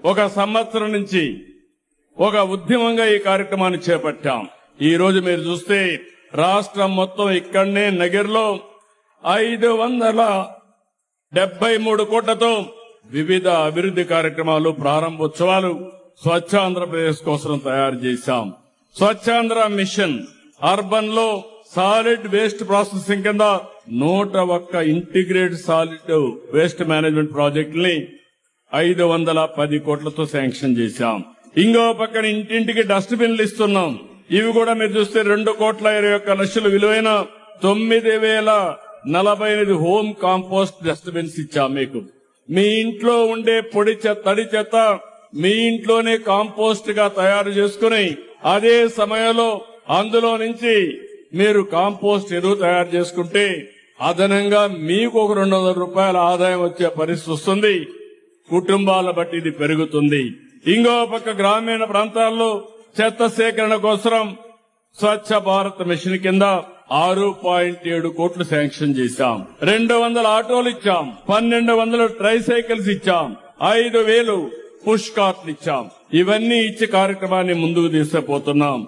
ఒక సంవత్సరం నుంచి ఒక ఉద్యమంగా ఈ కార్యక్రమాన్ని చేపట్టాం. ఈ రోజు మీరు చూస్తే రాష్ట్రం మొత్తం ఇక్కడనే నగర్లో 573 కోట్లతో వివిధ అభివృద్ధి కార్యక్రమాలు ప్రారంభోత్సవాలు స్వచ్ఛాంధ్రప్రదేశ్ కోసం తయారు చేశాం. స్వచ్ఛాంధ్ర మిషన్ అర్బన్ లో సాలిడ్ వేస్ట్ ప్రాసెసింగ్ కింద 101 ఇంటిగ్రేటెడ్ సాలిడ్ వేస్ట్ మేనేజ్మెంట్ ప్రాజెక్టుల్ని 510 కోట్లతో శాంక్షన్ చేశాం. ఇంకో పక్కన ఇంటింటికి డస్ట్ బిన్లు ఇస్తున్నాం. ఇవి కూడా మీరు చూస్తే 2,21,00,000 విలువైన 9,048 హోమ్ కాంపోస్ట్ డస్ట్ బిన్స్ ఇచ్చాం. మీకు మీ ఇంట్లో ఉండే పొడి చెత్త తడి చెత్త మీ ఇంట్లోనే కాంపోస్ట్ గా తయారు చేసుకుని అదే సమయంలో అందులో నుంచి మీరు కాంపోస్ట్ ఎరువు తయారు చేసుకుంటే అదనంగా మీకు ఒక 200 రూపాయల ఆదాయం వచ్చే పరిస్థితి వస్తుంది. కుటుంబాల బట్టి ఇది పెరుగుతుంది. ఇంకో పక్క గ్రామీణ ప్రాంతాల్లో చెత్త సేకరణ కోసం స్వచ్ఛ భారత్ మిషన్ కింద 6.7 కోట్లు శాంక్షన్ చేశాం. 200 ఆటోలు ఇచ్చాం. 1,200 ట్రైసైకిల్స్ ఇచ్చాం. 5,000 పుష్ కార్ట్లు ఇచ్చాం. ఇవన్నీ ఇచ్చి కార్యక్రమాన్ని ముందుకు తీసుకుపోతున్నాం.